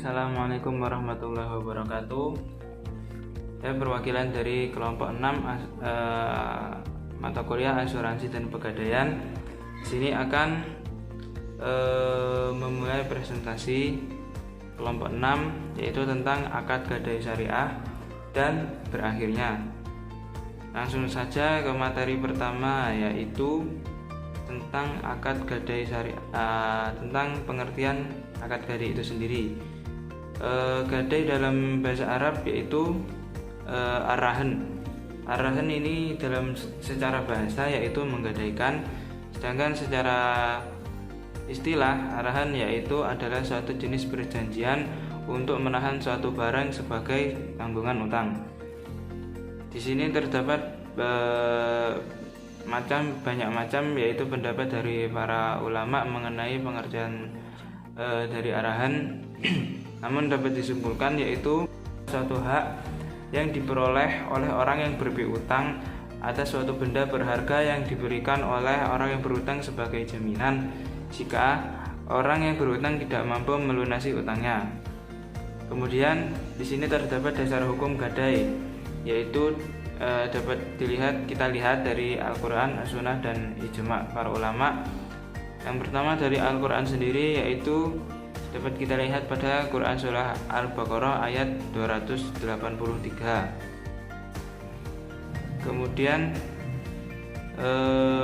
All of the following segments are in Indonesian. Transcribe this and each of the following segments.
Assalamualaikum warahmatullahi wabarakatuh. Saya perwakilan dari kelompok 6 mata kuliah asuransi dan pegadaian. Di sini akan memulai presentasi kelompok 6, yaitu tentang akad gadai syariah dan berakhirnya. Langsung saja ke materi pertama, yaitu tentang akad gadai syariah, tentang pengertian akad gadai itu sendiri. Gadai dalam bahasa Arab yaitu arahan. Arahan ini dalam secara bahasa yaitu menggadaikan, sedangkan secara istilah arahan yaitu adalah suatu jenis perjanjian untuk menahan suatu barang sebagai tanggungan utang. Di sini terdapat banyak macam yaitu pendapat dari para ulama mengenai pengertian dari arahan. Namun dapat disimpulkan yaitu suatu hak yang diperoleh oleh orang yang berpiutang atas suatu benda berharga yang diberikan oleh orang yang berutang sebagai jaminan jika orang yang berutang tidak mampu melunasi utangnya. Kemudian di sini terdapat dasar hukum gadai, yaitu dapat kita lihat dari Al-Quran, As-Sunnah, dan ijma' para ulama. Yang pertama dari Al-Quran sendiri, yaitu dapat kita lihat pada Quran surah Al-Baqarah ayat 283. Kemudian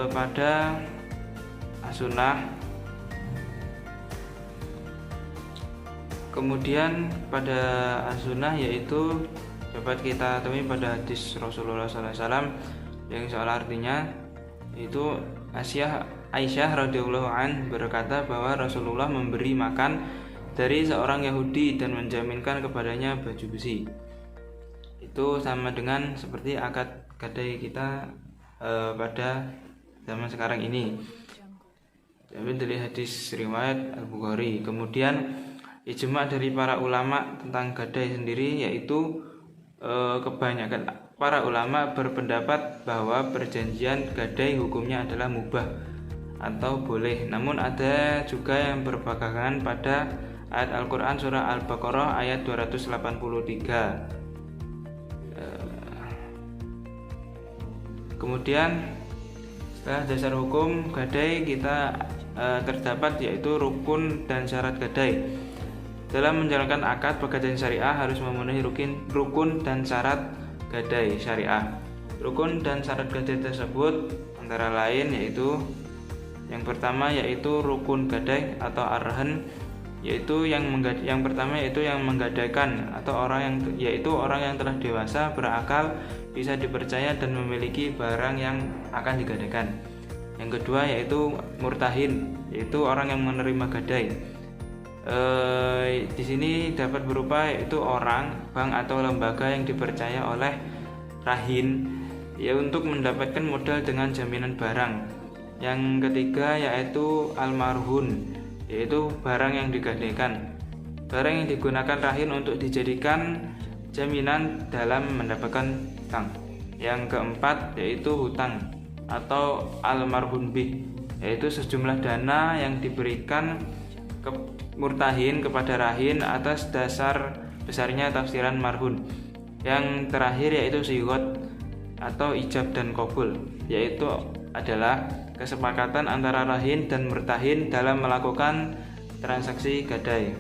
pada As-Sunnah, yaitu dapat kita temui pada hadis Rasulullah SAW yang soal artinya, itu Aisyah radhiyallahu an berkata bahwa Rasulullah memberi makan dari seorang Yahudi dan menjaminkan kepadanya baju besi. Itu sama dengan seperti akad gadai kita pada zaman sekarang ini. Tapi dari hadis riwayat Al-Bukhari. Kemudian ijma' dari para ulama tentang gadai sendiri, yaitu kebanyakan para ulama berpendapat bahwa perjanjian gadai hukumnya adalah mubah atau boleh. Namun ada juga yang berpegangan pada ayat Al-Quran surah Al-Baqarah ayat 283. Kemudian setelah dasar hukum gadai kita terdapat yaitu rukun dan syarat gadai. Dalam menjalankan akad pegadaian syariah harus memenuhi rukun dan syarat gadai syariah. Rukun dan syarat gadai tersebut antara lain yaitu yang pertama yaitu rukun gadai atau arahan, yaitu yang pertama yaitu yang menggadaikan atau orang yang telah dewasa, berakal, bisa dipercaya dan memiliki barang yang akan digadaikan. Yang kedua yaitu murtahin, yaitu orang yang menerima gadai. Di sini dapat berupa yaitu orang, bank atau lembaga yang dipercaya oleh rahin ya untuk mendapatkan modal dengan jaminan barang. Yang ketiga yaitu almarhun, yaitu barang yang digadaikan, barang yang digunakan rahin untuk dijadikan jaminan dalam mendapatkan hutang. Yang keempat yaitu hutang atau almarhun bih, yaitu sejumlah dana yang diberikan ke murtahin kepada rahin atas dasar besarnya tafsiran marhun. Yang terakhir yaitu sigot atau ijab dan qabul, yaitu adalah kesepakatan antara rahin dan murtahin dalam melakukan transaksi gadai.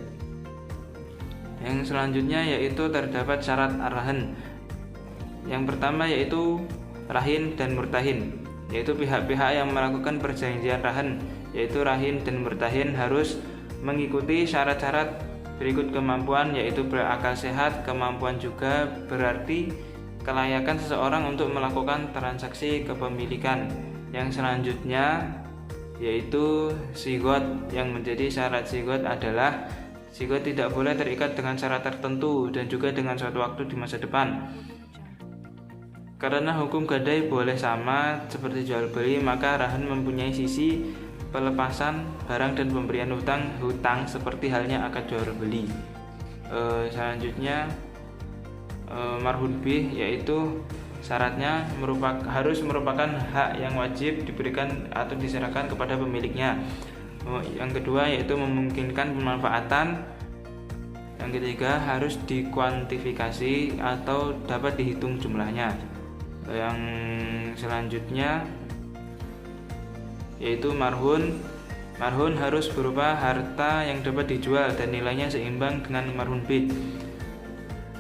Yang selanjutnya yaitu terdapat syarat arahan. Yang pertama yaitu rahin dan murtahin, yaitu pihak-pihak yang melakukan perjanjian rahan, yaitu rahin dan murtahin harus mengikuti syarat-syarat berikut kemampuan, yaitu berakal sehat. Kemampuan juga berarti kelayakan seseorang untuk melakukan transaksi kepemilikan. Yang selanjutnya yaitu sigot. Yang menjadi syarat sigot adalah sigot tidak boleh terikat dengan syarat tertentu dan juga dengan suatu waktu di masa depan. Karena hukum gadai boleh sama seperti jual beli, maka rahan mempunyai sisi pelepasan barang dan pemberian hutang seperti halnya akad jual beli. Selanjutnya marhun bih, yaitu syaratnya harus merupakan hak yang wajib diberikan atau diserahkan kepada pemiliknya. Yang kedua yaitu memungkinkan pemanfaatan Yang ketiga, harus dikuantifikasi atau dapat dihitung jumlahnya. Yang selanjutnya yaitu marhun. Marhun harus berupa harta yang dapat dijual dan nilainya seimbang dengan marhun B.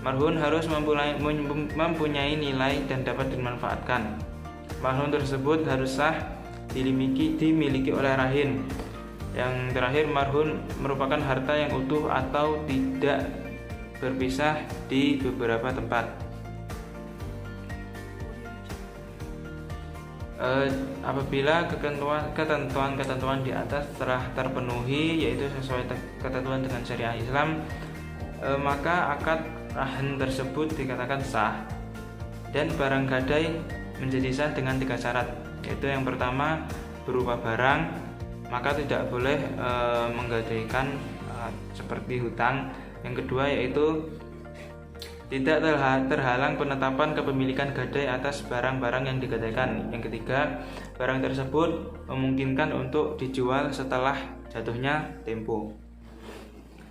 Marhun harus mempunyai nilai dan dapat dimanfaatkan. Marhun tersebut harus sah dimiliki oleh rahin. Yang terakhir, marhun merupakan harta yang utuh atau tidak berpisah di beberapa tempat. Apabila ketentuan di atas telah terpenuhi, yaitu sesuai ketentuan dengan syariah Islam, maka akad rahan tersebut dikatakan sah dan barang gadai menjadi sah dengan 3 syarat, yaitu yang pertama berupa barang, maka tidak boleh menggadaikan seperti hutang. Yang kedua yaitu tidak terhalang penetapan kepemilikan gadai atas barang-barang yang digadaikan. Yang ketiga, barang tersebut memungkinkan untuk dijual setelah jatuhnya tempo.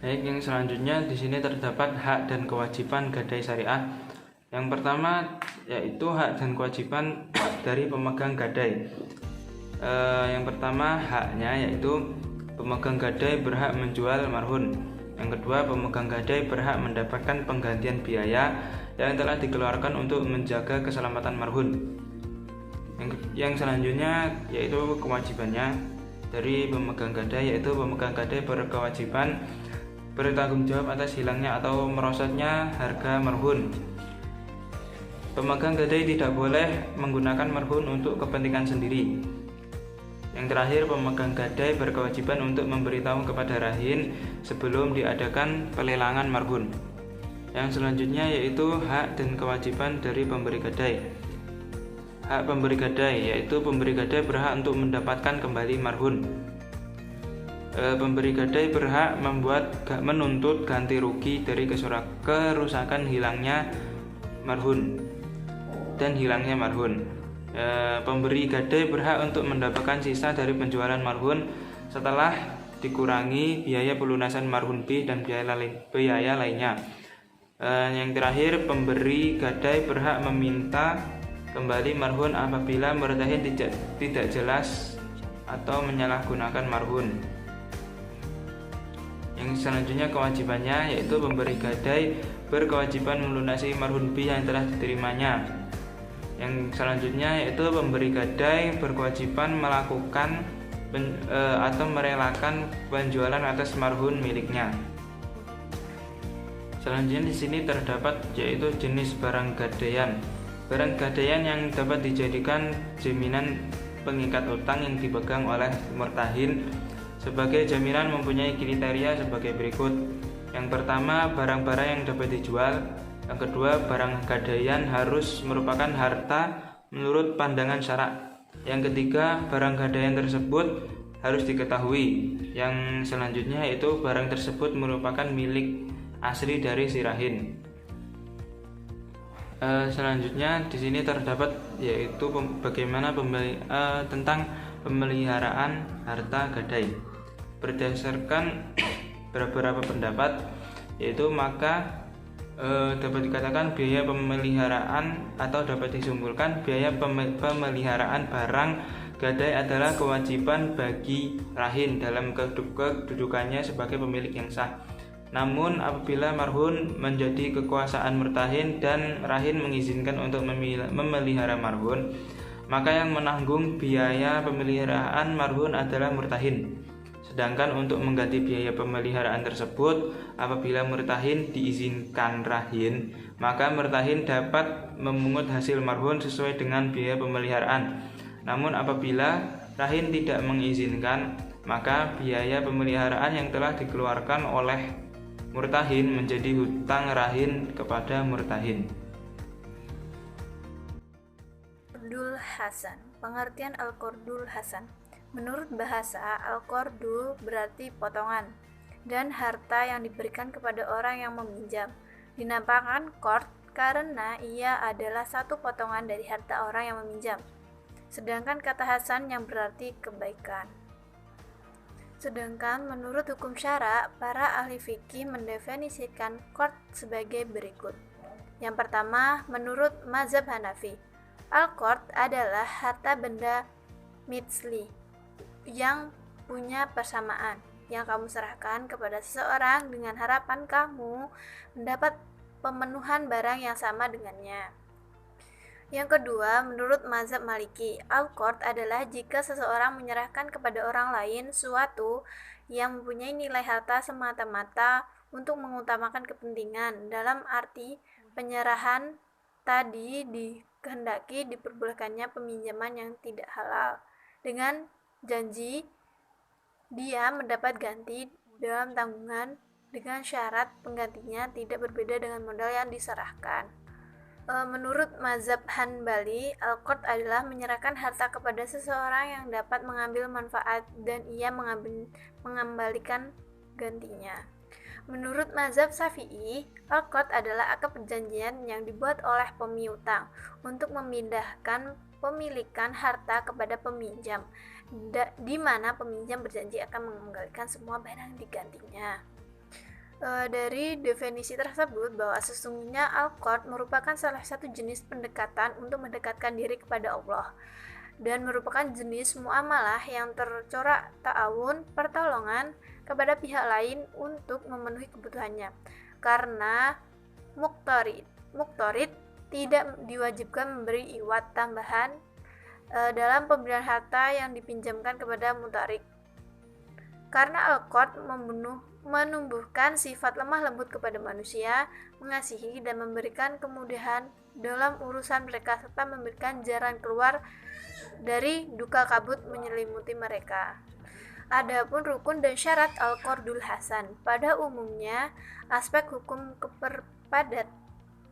Baik, yang selanjutnya di sini terdapat hak dan kewajiban gadai syariah. Yang pertama yaitu hak dan kewajiban dari pemegang gadai. Yang pertama, haknya yaitu pemegang gadai berhak menjual marhun. Yang kedua, pemegang gadai berhak mendapatkan penggantian biaya yang telah dikeluarkan untuk menjaga keselamatan marhun. Yang selanjutnya yaitu kewajibannya dari pemegang gadai, yaitu pemegang gadai berkewajiban bertanggung jawab atas hilangnya atau merosotnya harga marhun. Pemegang gadai tidak boleh menggunakan marhun untuk kepentingan sendiri. Yang terakhir, pemegang gadai berkewajiban untuk memberitahu kepada rahin sebelum diadakan pelelangan marhun. Yang selanjutnya yaitu hak dan kewajiban dari pemberi gadai. Hak pemberi gadai yaitu pemberi gadai berhak untuk mendapatkan kembali marhun. Pemberi gadai berhak menuntut ganti rugi dari kerusakan hilangnya marhun dan hilangnya marhun. Pemberi gadai berhak untuk mendapatkan sisa dari penjualan marhun setelah dikurangi biaya pelunasan marhun B dan biaya lainnya. Yang terakhir, pemberi gadai berhak meminta kembali marhun apabila murtahin tidak jelas atau menyalahgunakan marhun. Yang selanjutnya kewajibannya yaitu pemberi gadai berkewajiban melunasi marhun B yang telah diterimanya. Yang selanjutnya yaitu pemberi gadai berkewajiban melakukan atau merelakan penjualan atas marhun miliknya. Selanjutnya di sini terdapat yaitu jenis barang gadaian. Barang gadaian yang dapat dijadikan jaminan pengikat utang yang dipegang oleh murtahin sebagai jaminan mempunyai kriteria sebagai berikut. Yang pertama, barang-barang yang dapat dijual. Yang kedua, barang gadaian harus merupakan harta menurut pandangan syarak. Yang ketiga, barang gadaian tersebut harus diketahui. Yang selanjutnya yaitu barang tersebut merupakan milik asli dari si rahin. Selanjutnya di sini terdapat yaitu bagaimana tentang pemeliharaan harta gadai. Berdasarkan beberapa pendapat, yaitu maka dapat dikatakan biaya pemeliharaan atau dapat disimpulkan biaya pemeliharaan barang gadai adalah kewajiban bagi rahin dalam kedudukannya sebagai pemilik yang sah. Namun apabila marhun menjadi kekuasaan murtahin dan rahin mengizinkan untuk memelihara marhun, maka yang menanggung biaya pemeliharaan marhun adalah murtahin. Sedangkan untuk mengganti biaya pemeliharaan tersebut, apabila murtahin diizinkan rahin, maka murtahin dapat memungut hasil marhun sesuai dengan biaya pemeliharaan. Namun apabila rahin tidak mengizinkan, maka biaya pemeliharaan yang telah dikeluarkan oleh murtahin menjadi hutang rahin kepada murtahin. Qardul Hasan. Pengertian Al-Qardul Hasan. Menurut bahasa, Al-Qardu berarti potongan dan harta yang diberikan kepada orang yang meminjam. Dinamakan qard karena ia adalah satu potongan dari harta orang yang meminjam. Sedangkan kata hasan yang berarti kebaikan. Sedangkan menurut hukum syara, para ahli fikih mendefinisikan qard sebagai berikut. Yang pertama, menurut mazhab Hanafi, al-qard adalah harta benda mitsli yang punya persamaan yang kamu serahkan kepada seseorang dengan harapan kamu mendapat pemenuhan barang yang sama dengannya. Yang kedua, menurut mazhab Maliki, al-qard adalah jika seseorang menyerahkan kepada orang lain suatu yang mempunyai nilai harta semata-mata untuk mengutamakan kepentingan, dalam arti penyerahan tadi dikehendaki diperbolehkannya peminjaman yang tidak halal, dengan janji dia mendapat ganti dalam tanggungan dengan syarat penggantinya tidak berbeda dengan modal yang diserahkan. Menurut mazhab Hanbali, al-qard adalah menyerahkan harta kepada seseorang yang dapat mengambil manfaat dan ia mengembalikan gantinya. Menurut mazhab Syafi'i, al-qard adalah akad perjanjian yang dibuat oleh pemiutang untuk memindahkan pemilikan harta kepada peminjam, di mana peminjam berjanji akan mengembalikan semua barang digantinya. Dari definisi tersebut bahwa sesungguhnya al-qard merupakan salah satu jenis pendekatan untuk mendekatkan diri kepada Allah dan merupakan jenis muamalah yang tercorak ta'awun, pertolongan kepada pihak lain untuk memenuhi kebutuhannya, karena muktarid tidak diwajibkan memberi iwat tambahan dalam pemberian harta yang dipinjamkan kepada mutarik, karena al-qard menumbuhkan sifat lemah lembut kepada manusia, mengasihi dan memberikan kemudahan dalam urusan mereka serta memberikan jalan keluar dari duka kabut menyelimuti mereka. Adapun rukun dan syarat al-qardul hasan, pada umumnya aspek hukum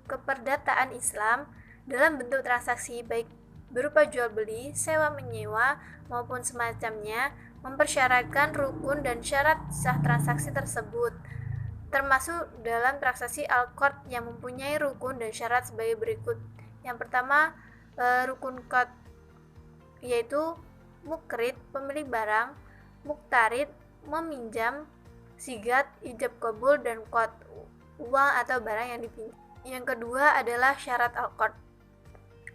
keperdataan Islam dalam bentuk transaksi baik berupa jual beli, sewa menyewa maupun semacamnya mempersyaratkan rukun dan syarat sah transaksi tersebut, termasuk dalam transaksi al-qard yang mempunyai rukun dan syarat sebagai berikut. Yang pertama, rukun qard, yaitu mukrid, pemilik barang, muktarid, meminjam, sigat, ijab kabul, dan qard, uang atau barang yang dipinjam. Yang kedua adalah syarat al-qard.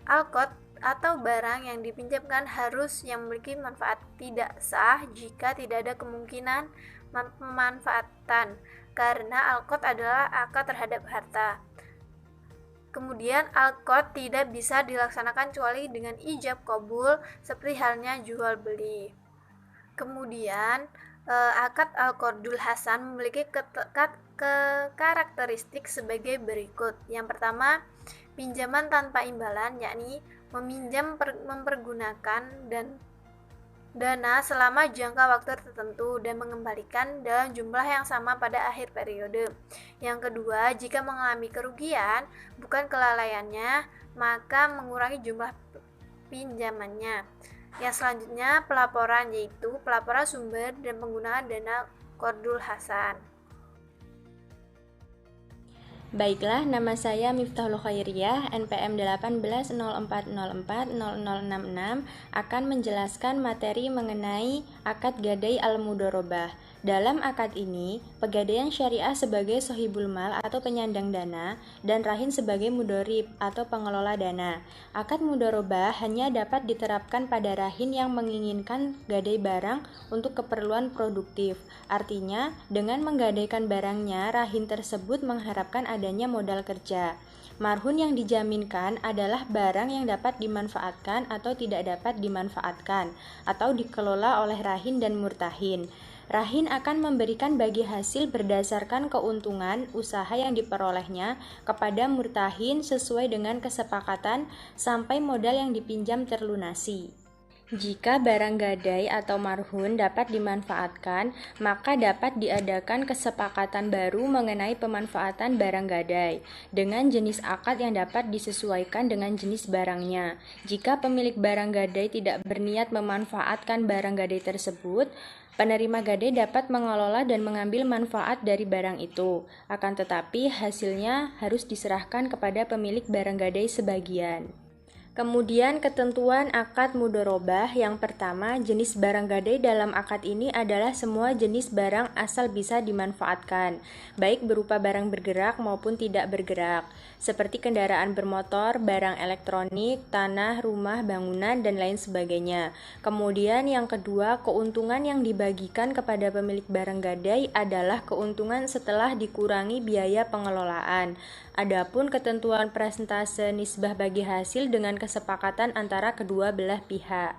Al-qard atau barang yang dipinjamkan harus yang memiliki manfaat, tidak sah jika tidak ada kemungkinan pemanfaatan, karena al-qard adalah akad terhadap harta. Kemudian al-qard tidak bisa dilaksanakan kecuali dengan ijab kabul, seperti halnya jual beli. Kemudian akad al-qardul hasan memiliki karakteristik sebagai berikut. Yang pertama, pinjaman tanpa imbalan, yakni meminjam mempergunakan dana selama jangka waktu tertentu dan mengembalikan dalam jumlah yang sama pada akhir periode. Yang kedua, jika mengalami kerugian bukan kelalaiannya, maka mengurangi jumlah pinjamannya. Yang selanjutnya pelaporan, yaitu pelaporan sumber dan penggunaan dana qardul hasan. Baiklah, nama saya Miftahul Khairiyah, NPM 1804040066 akan menjelaskan materi mengenai akad gadai al-mudharabah. Dalam akad ini, pegadaian syariah sebagai sohibul mal atau penyandang dana dan rahin sebagai mudharib atau pengelola dana. Akad mudharabah hanya dapat diterapkan pada rahin yang menginginkan gadai barang untuk keperluan produktif. Artinya, dengan menggadaikan barangnya, rahin tersebut mengharapkan adanya modal kerja. Marhun yang dijaminkan adalah barang yang dapat dimanfaatkan atau tidak dapat dimanfaatkan atau dikelola oleh rahin dan murtahin. Rahin akan memberikan bagi hasil berdasarkan keuntungan usaha yang diperolehnya kepada murtahin sesuai dengan kesepakatan sampai modal yang dipinjam terlunasi. Jika barang gadai atau marhun dapat dimanfaatkan, maka dapat diadakan kesepakatan baru mengenai pemanfaatan barang gadai dengan jenis akad yang dapat disesuaikan dengan jenis barangnya. Jika pemilik barang gadai tidak berniat memanfaatkan barang gadai tersebut, penerima gadai dapat mengelola dan mengambil manfaat dari barang itu. Akan tetapi, hasilnya harus diserahkan kepada pemilik barang gadai sebagian. Kemudian ketentuan akad mudharabah yang pertama, jenis barang gadai dalam akad ini adalah semua jenis barang asal bisa dimanfaatkan, baik berupa barang bergerak maupun tidak bergerak, seperti kendaraan bermotor, barang elektronik, tanah, rumah, bangunan, dan lain sebagainya. Kemudian yang kedua, keuntungan yang dibagikan kepada pemilik barang gadai adalah keuntungan setelah dikurangi biaya pengelolaan. Adapun ketentuan persentase nisbah bagi hasil dengan kesepakatan antara kedua belah pihak.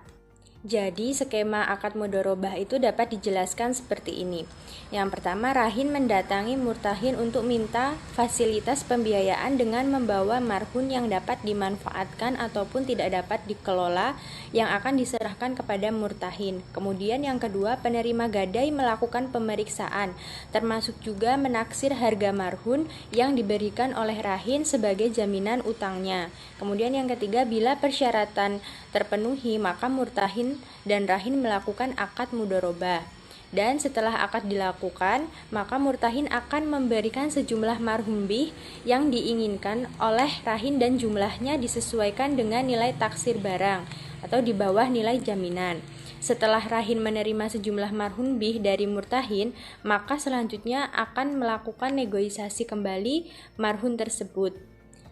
Jadi, skema akad mudharabah itu dapat dijelaskan seperti ini. Yang pertama, rahin mendatangi murtahin untuk minta fasilitas pembiayaan dengan membawa marhun yang dapat dimanfaatkan ataupun tidak dapat dikelola yang akan diserahkan kepada murtahin. Kemudian yang kedua, penerima gadai melakukan pemeriksaan, termasuk juga menaksir harga marhun yang diberikan oleh rahin sebagai jaminan utangnya. Kemudian yang ketiga, bila persyaratan terpenuhi, maka murtahin dan rahin melakukan akad mudharabah. Dan setelah akad dilakukan, maka murtahin akan memberikan sejumlah marhum bih yang diinginkan oleh rahin dan jumlahnya disesuaikan dengan nilai taksir barang atau di bawah nilai jaminan. Setelah rahin menerima sejumlah marhum bih dari murtahin, maka selanjutnya akan melakukan negosiasi kembali marhun tersebut,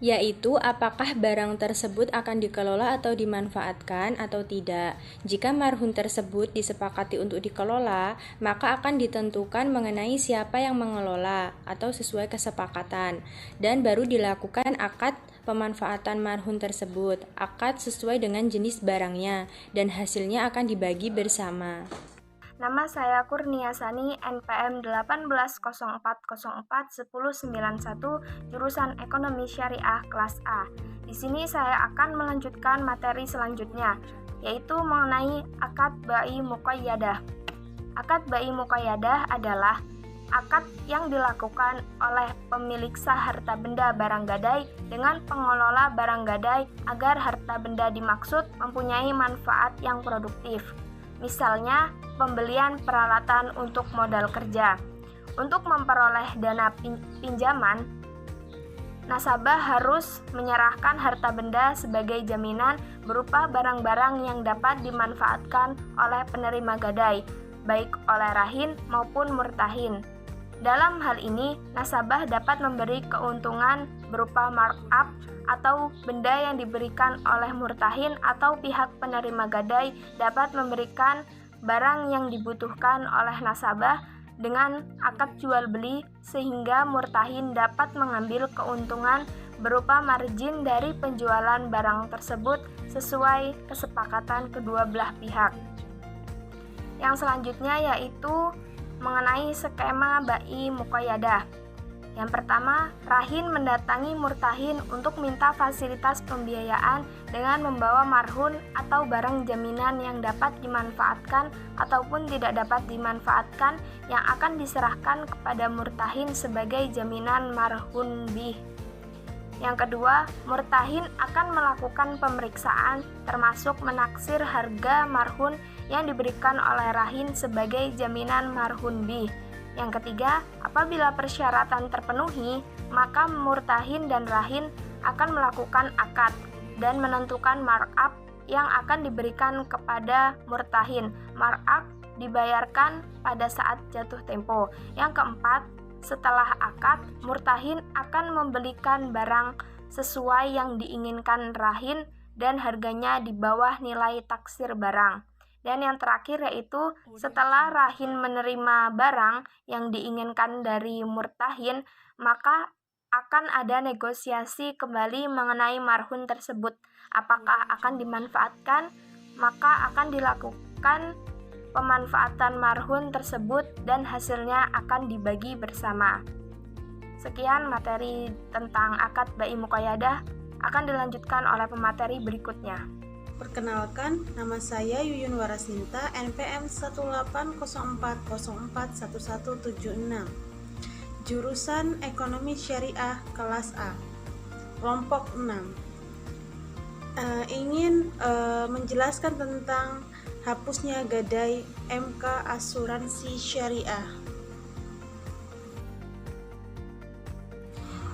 yaitu apakah barang tersebut akan dikelola atau dimanfaatkan atau tidak. Jika marhun tersebut disepakati untuk dikelola, maka akan ditentukan mengenai siapa yang mengelola atau sesuai kesepakatan, dan baru dilakukan akad pemanfaatan marhun tersebut, akad sesuai dengan jenis barangnya, dan hasilnya akan dibagi bersama. Nama saya Kurnia Sani, NPM 1804041091, jurusan Ekonomi Syariah kelas A. Di sini saya akan melanjutkan materi selanjutnya, yaitu mengenai akad bai muqayyadah. Akad bai muqayyadah adalah akad yang dilakukan oleh pemilik sah harta benda barang gadai dengan pengelola barang gadai agar harta benda dimaksud mempunyai manfaat yang produktif. Misalnya, pembelian peralatan untuk modal kerja. Untuk memperoleh dana pinjaman, nasabah harus menyerahkan harta benda sebagai jaminan berupa barang-barang yang dapat dimanfaatkan oleh penerima gadai, baik oleh rahin maupun murtahin. Dalam hal ini, nasabah dapat memberi keuntungan berupa markup atau benda yang diberikan oleh murtahin, atau pihak penerima gadai dapat memberikan barang yang dibutuhkan oleh nasabah dengan akad jual beli, sehingga murtahin dapat mengambil keuntungan berupa margin dari penjualan barang tersebut sesuai kesepakatan kedua belah pihak. Yang selanjutnya yaitu mengenai skema bai muqayyadah. Yang pertama, rahin mendatangi murtahin untuk minta fasilitas pembiayaan dengan membawa marhun atau barang jaminan yang dapat dimanfaatkan ataupun tidak dapat dimanfaatkan yang akan diserahkan kepada murtahin sebagai jaminan marhun bih. Yang kedua, murtahin akan melakukan pemeriksaan termasuk menaksir harga marhun yang diberikan oleh rahin sebagai jaminan marhun bih. Yang ketiga, apabila persyaratan terpenuhi, maka murtahin dan rahin akan melakukan akad dan menentukan markup yang akan diberikan kepada murtahin. Markup dibayarkan pada saat jatuh tempo. Yang keempat, setelah akad, murtahin akan membelikan barang sesuai yang diinginkan rahin dan harganya di bawah nilai taksir barang. Dan yang terakhir yaitu setelah rahin menerima barang yang diinginkan dari murtahin, maka akan ada negosiasi kembali mengenai marhun tersebut. Apakah akan dimanfaatkan? Maka akan dilakukan pemanfaatan marhun tersebut dan hasilnya akan dibagi bersama. Sekian materi tentang akad bai muqayyadah, akan dilanjutkan oleh pemateri berikutnya. Perkenalkan, nama saya Yuyun Warasinta, NPM 1804041176, jurusan Ekonomi Syariah kelas A, kelompok 6. Ingin menjelaskan tentang hapusnya gadai MK Asuransi Syariah.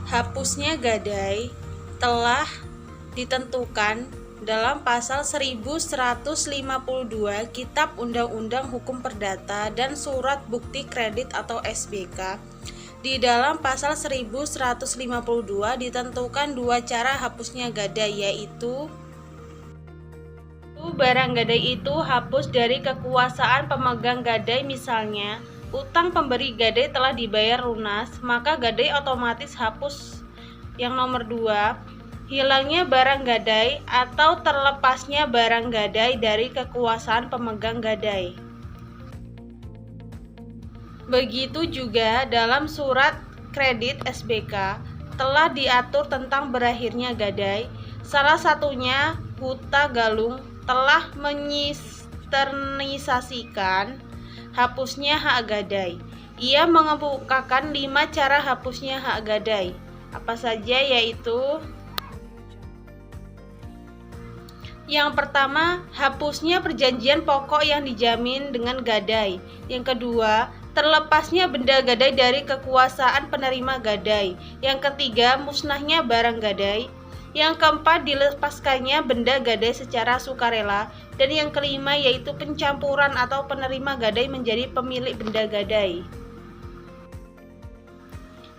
Hapusnya gadai telah ditentukan dalam pasal 1152 Kitab Undang-Undang Hukum Perdata dan Surat Bukti Kredit atau SBK. Di dalam pasal 1152 ditentukan dua cara hapusnya gadai, yaitu barang gadai itu hapus dari kekuasaan pemegang gadai, misalnya utang pemberi gadai telah dibayar lunas, maka gadai otomatis hapus. Yang nomor 2, hilangnya barang gadai atau terlepasnya barang gadai dari kekuasaan pemegang gadai. Begitu juga dalam surat kredit SBK telah diatur tentang berakhirnya gadai. Salah satunya Huta Galung telah menyisternisasikan hapusnya hak gadai. Ia mengemukakan 5 cara hapusnya hak gadai. Apa saja, yaitu yang pertama, hapusnya perjanjian pokok yang dijamin dengan gadai. Yang kedua, terlepasnya benda gadai dari kekuasaan penerima gadai. Yang ketiga, musnahnya barang gadai. Yang keempat, dilepaskannya benda gadai secara sukarela. Dan yang kelima, yaitu pencampuran atau penerima gadai menjadi pemilik benda gadai.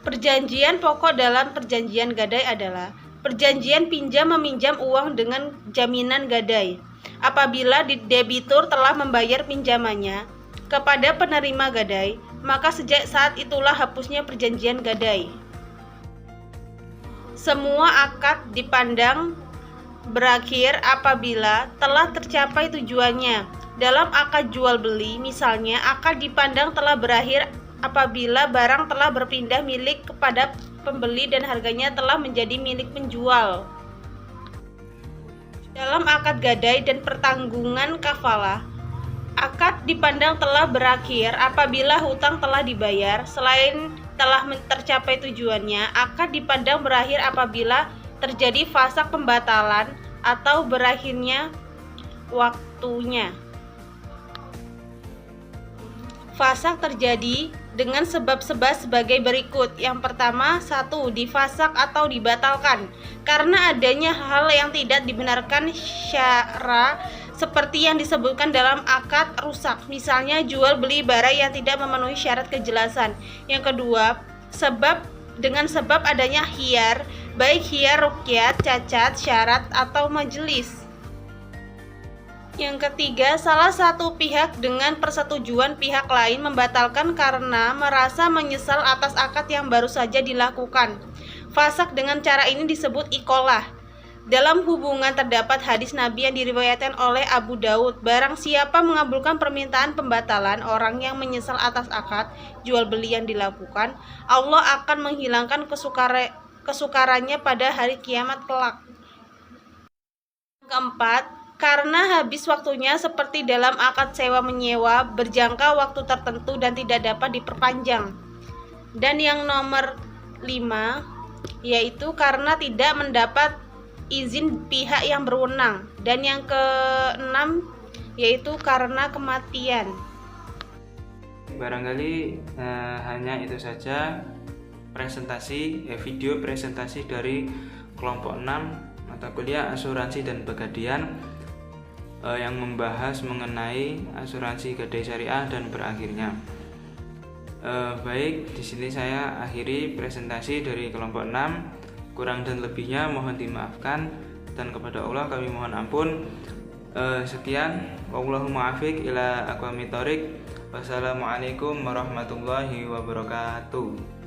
Perjanjian pokok dalam perjanjian gadai adalah perjanjian pinjam-meminjam uang dengan jaminan gadai. Apabila debitur telah membayar pinjamannya kepada penerima gadai, maka sejak saat itulah hapusnya perjanjian gadai. Semua akad dipandang berakhir apabila telah tercapai tujuannya. Dalam akad jual beli, misalnya, akad dipandang telah berakhir apabila barang telah berpindah milik kepada pembeli dan harganya telah menjadi milik penjual. Dalam akad gadai dan pertanggungan kafalah, akad dipandang telah berakhir apabila hutang telah dibayar. Selain telah tercapai tujuannya, akad dipandang berakhir apabila terjadi fasaq pembatalan atau berakhirnya waktunya. Fasaq terjadi dengan sebab-sebab sebagai berikut. Yang pertama, 1. Difasak atau dibatalkan karena adanya hal yang tidak dibenarkan syara seperti yang disebutkan dalam akad rusak, misalnya jual beli barang yang tidak memenuhi syarat kejelasan. Yang kedua, dengan sebab adanya khiyar, baik khiyar ruqyat, cacat, syarat, atau majelis. Yang ketiga, salah satu pihak dengan persetujuan pihak lain membatalkan karena merasa menyesal atas akad yang baru saja dilakukan. Fasaq dengan cara ini disebut iqolah. Dalam hubungan terdapat hadis Nabi yang diriwayatkan oleh Abu Daud, barang siapa mengabulkan permintaan pembatalan orang yang menyesal atas akad jual beli yang dilakukan, Allah akan menghilangkan kesukarannya pada hari kiamat kelak. Keempat, karena habis waktunya seperti dalam akad sewa menyewa berjangka waktu tertentu dan tidak dapat diperpanjang. Dan yang nomor 5, yaitu karena tidak mendapat izin pihak yang berwenang. Dan yang ke-6, yaitu karena kematian. Barangkali hanya itu saja video presentasi dari kelompok 6 mata kuliah asuransi dan pegadaian yang membahas mengenai asuransi gadai syariah dan berakhirnya. Baik, di sini saya akhiri presentasi dari kelompok 6. Kurang dan lebihnya mohon dimaafkan, dan kepada Allah kami mohon ampun. Sekian, wallahu muwaffiq ila aqwamit thoriq. Wassalamualaikum warahmatullahi wabarakatuh.